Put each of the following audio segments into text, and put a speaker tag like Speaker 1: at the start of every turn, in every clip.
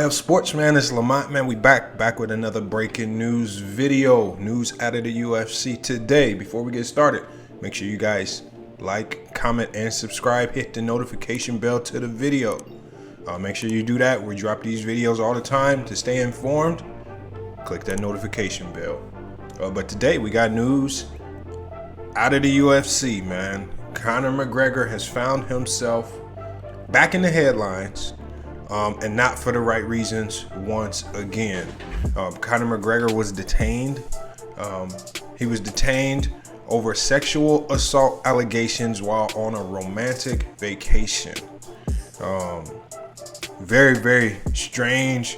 Speaker 1: UIF Sportsman, it's Lamont, man. We back with another breaking news video. News out of the UFC today. Before we get started, make sure you guys like, comment, and subscribe. Hit the notification bell to the video. Make sure you do that. We drop these videos all the time to stay informed. Click that notification bell. But today we got news out of the UFC, man. Conor McGregor has found himself back in the headlines. And not for the right reasons once again. Conor McGregor was detained. He was detained over sexual assault allegations while on a romantic vacation. Very strange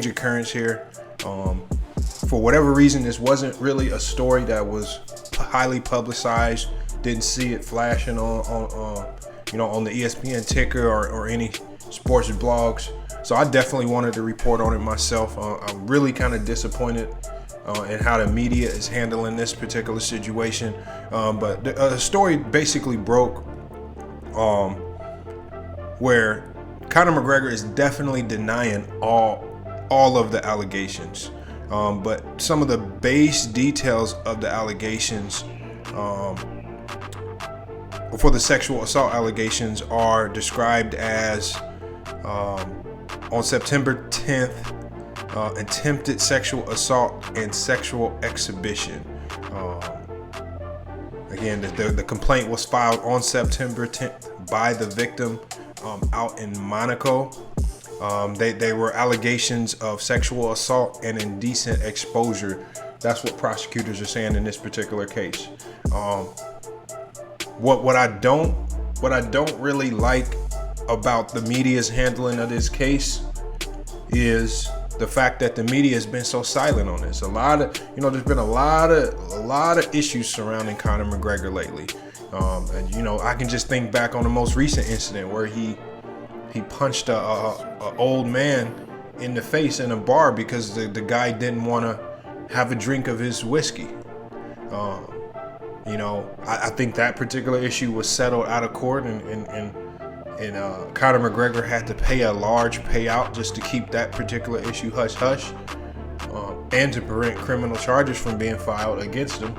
Speaker 1: occurrence here. For whatever reason, this wasn't really a story that was highly publicized. Didn't see it flashing on the ESPN ticker or any sports blogs, so I definitely wanted to report on it myself. I'm really kind of disappointed in how the media is handling this particular situation, but the story basically broke where Conor McGregor is definitely denying all of the allegations, but some of the base details of the allegations for the sexual assault allegations are described as on September 10th, attempted sexual assault and sexual exhibition. Again, the complaint was filed on September 10th by the victim out in Monaco. They were allegations of sexual assault and indecent exposure. That's what prosecutors are saying in this particular case. What I don't really like about the media's handling of this case is the fact that the media has been so silent on this. There's been a lot of issues surrounding Conor McGregor lately. And I can just think back on the most recent incident where he punched a old man in the face in a bar because the guy didn't want to have a drink of his whiskey. I think that particular issue was settled out of court, and Conor McGregor had to pay a large payout just to keep that particular issue hush-hush, and to prevent criminal charges from being filed against him.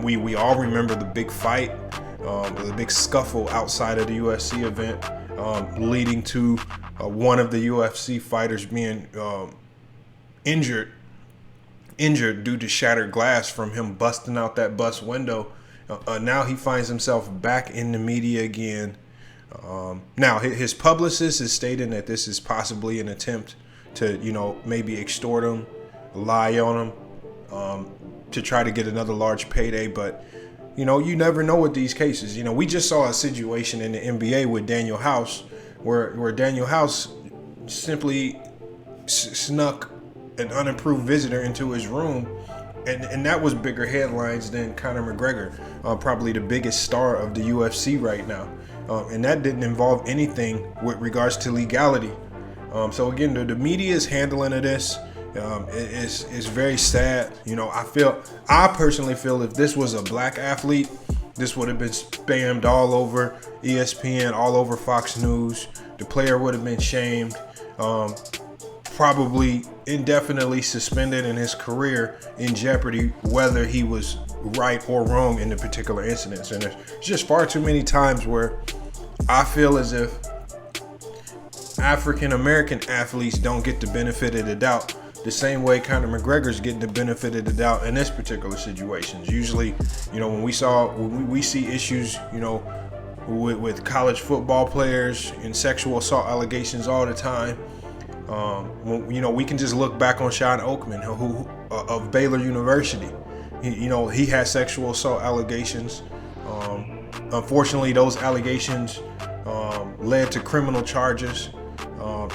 Speaker 1: We all remember the big fight, the big scuffle outside of the UFC event, leading to one of the UFC fighters being injured due to shattered glass from him busting out that bus window. Now he finds himself back in the media again. Now his publicist is stating that this is possibly an attempt to, maybe extort him, lie on him, to try to get another large payday. But, you never know with these cases. We just saw a situation in the NBA with Daniel House where Daniel House simply snuck an unapproved visitor into his room, and that was bigger headlines than Conor McGregor, probably the biggest star of the UFC right now. And that didn't involve anything with regards to legality. So again, the media is handling of this. It's very sad. I personally feel if this was a black athlete, this would have been spammed all over ESPN, all over Fox News. The player would have been shamed, probably indefinitely suspended, and his career in jeopardy, whether he was right or wrong in the particular incidents. And there's just far too many times where I feel as if African American athletes don't get the benefit of the doubt the same way Conor McGregor's getting the benefit of the doubt in this particular situations. Usually, when we see issues, with college football players and sexual assault allegations all the time. We can just look back on Sean Oakland, who of Baylor University. He had sexual assault allegations. Unfortunately, those allegations led to criminal charges.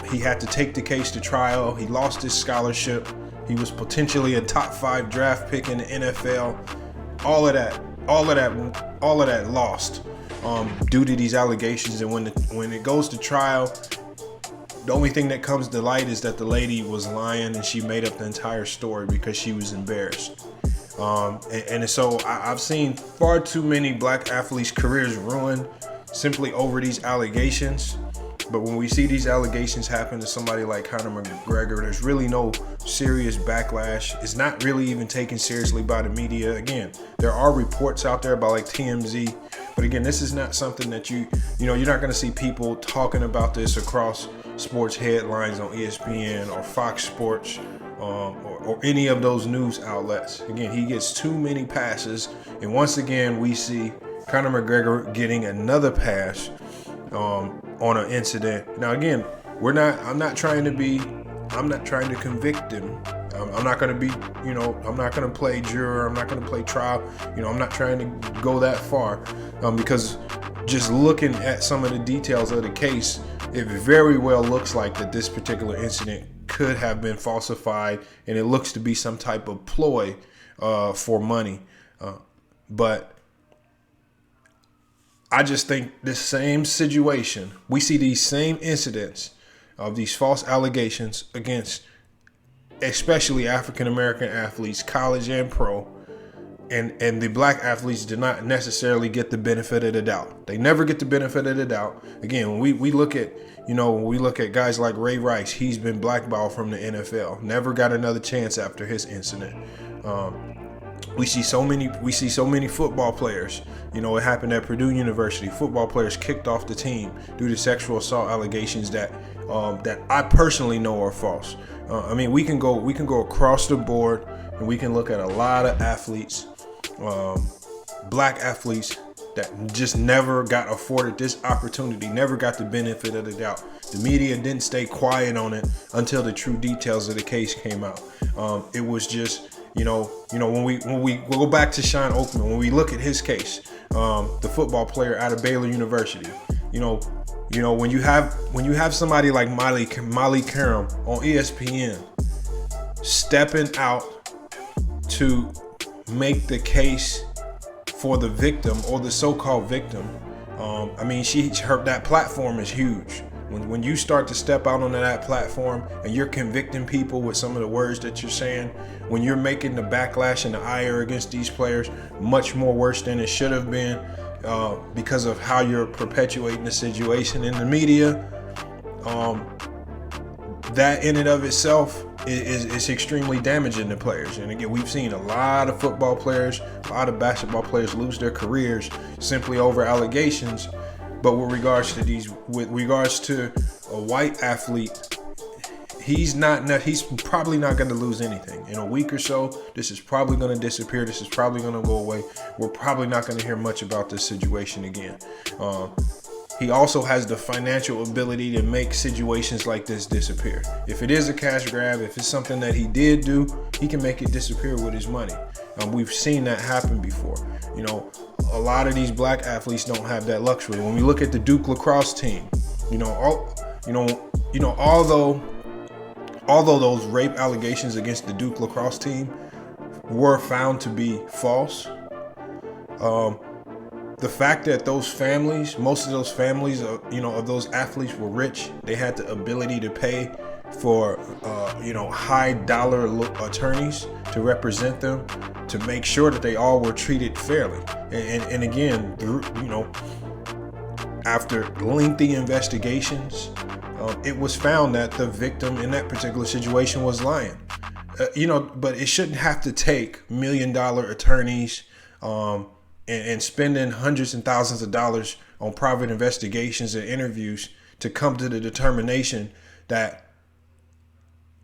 Speaker 1: He had to take the case to trial. He lost his scholarship. He was potentially a top 5 draft pick in the NFL. All of that lost due to these allegations. And when it goes to trial, the only thing that comes to light is that the lady was lying and she made up the entire story because she was embarrassed. And so I've seen far too many black athletes' careers ruined simply over these allegations. But when we see these allegations happen to somebody like Conor McGregor, there's really no serious backlash. It's not really even taken seriously by the media. Again, there are reports out there by like TMZ, but again, this is not something that you're not going to see people talking about this across sports headlines on ESPN or Fox Sports or any of those news outlets. Again, he gets too many passes, and once again, we see Conor McGregor getting another pass on an incident. Now, again, I'm not trying to convict him. I'm not going to be, I'm not going to play juror. I'm not going to play trial. I'm not trying to go that far because just looking at some of the details of the case, it very well looks like that this particular incident could have been falsified, and it looks to be some type of ploy for money. But I just think this same situation, we see these same incidents of these false allegations against especially African-American athletes, college and pro, and the black athletes do not necessarily get the benefit of the doubt. They never get the benefit of the doubt. Again, when we look at, guys like Ray Rice, he's been blackballed from the NFL, never got another chance after his incident. We see so many football players. It happened at Purdue University. Football players kicked off the team due to sexual assault allegations that I personally know are false. We can go across the board, and we can look at a lot of athletes, black athletes that just never got afforded this opportunity, never got the benefit of the doubt. The media didn't stay quiet on it until the true details of the case came out. It was just, when we go back to Sean Oakland, when we look at his case, the football player out of Baylor University, when you have somebody like Molly Karam on ESPN stepping out to make the case for the victim or the so-called victim, that platform is huge. When you start to step out onto that platform and you're convicting people with some of the words that you're saying, when you're making the backlash and the ire against these players much more worse than it should have been because of how you're perpetuating the situation in the media, that in and of itself is extremely damaging to players. And again, we've seen a lot of football players, a lot of basketball players lose their careers simply over allegations. But with regards to a white athlete, he's probably not going to lose anything. In a week or so, this is probably going to disappear. This is probably going to go away. We're probably not going to hear much about this situation again. He also has the financial ability to make situations like this disappear. If it is a cash grab, if it's something that he did do, he can make it disappear with his money. We've seen that happen before. A lot of these black athletes don't have that luxury. When we look at the Duke lacrosse team, although those rape allegations against the Duke lacrosse team were found to be false, the fact that most of those families, of those athletes were rich, they had the ability to pay for, high dollar attorneys to represent them, to make sure that they all were treated fairly. And again, after lengthy investigations, it was found that the victim in that particular situation was lying. But it shouldn't have to take $1 million attorneys, and spending hundreds and thousands of dollars on private investigations and interviews to come to the determination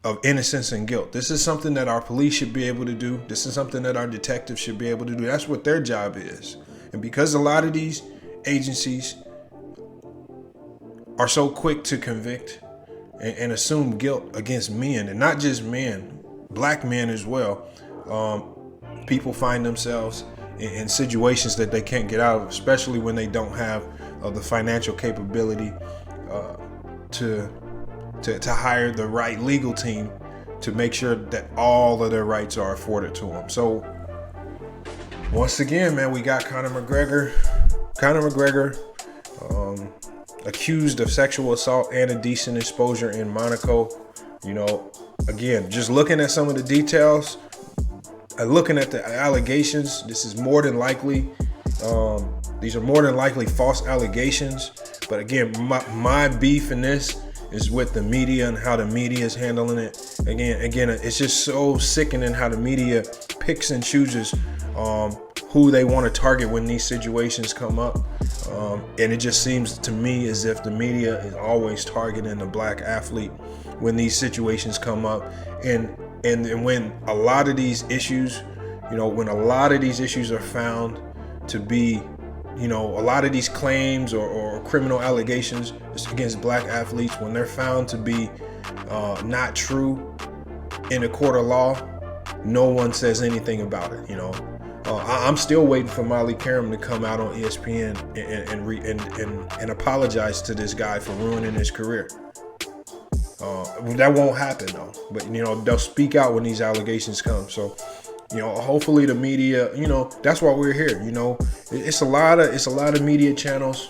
Speaker 1: of innocence and guilt. This is something that our police should be able to do. This is something that our detectives should be able to do. That's what their job is. And because a lot of these agencies are so quick to convict and assume guilt against men, and not just men, black men as well, people find themselves in situations that they can't get out of, especially when they don't have the financial capability to hire the right legal team to make sure that all of their rights are afforded to them. So once again, man, we got Conor McGregor. Accused of sexual assault and indecent exposure in Monaco. Again, just looking at some of the details, looking at the allegations, this is more than likely, these are more than likely false allegations. But again, my beef in this is with the media and how the media is handling it. Again, it's just so sickening how the media picks and chooses who they want to target when these situations come up. And it just seems to me as if the media is always targeting the black athlete when these situations come up. And when a lot of these issues, when a lot of these issues are found to be, a lot of these claims or criminal allegations against black athletes, when they're found to be not true in a court of law, no one says anything about it. I'm still waiting for Molly Karam to come out on ESPN and apologize to this guy for ruining his career. That won't happen though. But they'll speak out when these allegations come. So hopefully the media, that's why we're here. It's a lot of media channels,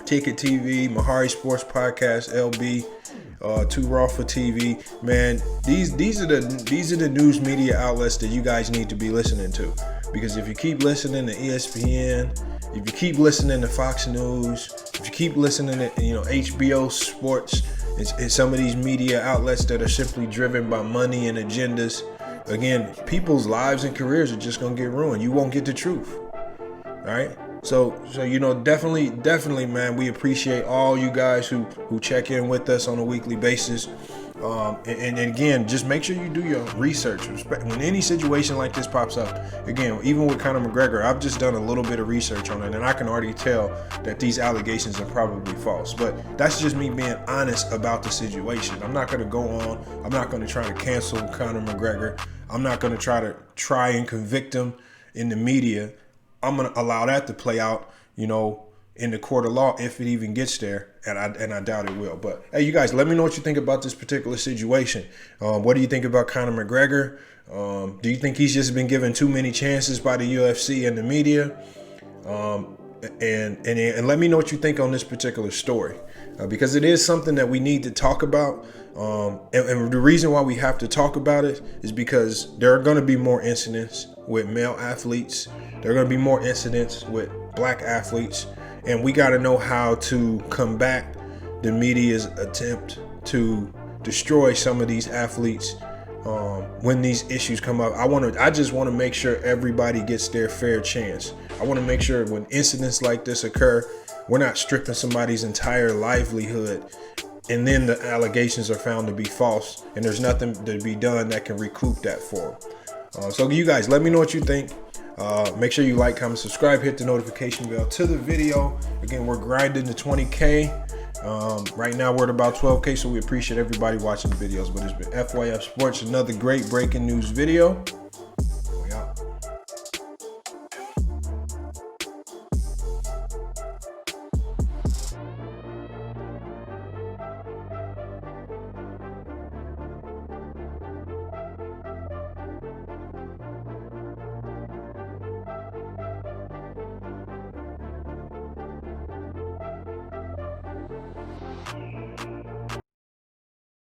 Speaker 1: Ticket TV, Mahari Sports Podcast, LB, Too Raw for TV. Man, these are the news media outlets that you guys need to be listening to. Because if you keep listening to ESPN, if you keep listening to Fox News, if you keep listening to HBO Sports, and some of these media outlets that are simply driven by money and agendas, again, people's lives and careers are just gonna get ruined. You won't get the truth. All right. So definitely, man, we appreciate all you guys who check in with us on a weekly basis. And again, just make sure you do your research. When any situation like this pops up, again, even with Conor McGregor, I've just done a little bit of research on it, and I can already tell that these allegations are probably false. But that's just me being honest about the situation. I'm not going to go on. I'm not going to try to cancel Conor McGregor. I'm not going to try and convict him in the media. I'm going to allow that to play out, in the court of law, if it even gets there, and I doubt it will. But hey, you guys, let me know what you think about this particular situation. What do you think about Conor McGregor? Do you think he's just been given too many chances by the UFC and the media? And let me know what you think on this particular story, because it is something that we need to talk about. And the reason why we have to talk about it is because there are going to be more incidents with male athletes. There are going to be more incidents with black athletes. And we got to know how to combat the media's attempt to destroy some of these athletes when these issues come up. I just want to make sure everybody gets their fair chance. I want to make sure when incidents like this occur, we're not stripping somebody's entire livelihood and then the allegations are found to be false and there's nothing to be done that can recoup that for them. So you guys, let me know what you think. Make sure you like, comment, subscribe, hit the notification bell to the video. Again, we're grinding to 20K. Right now we're at about 12K, so we appreciate everybody watching the videos. But it's been FYF Sports, another great breaking news video.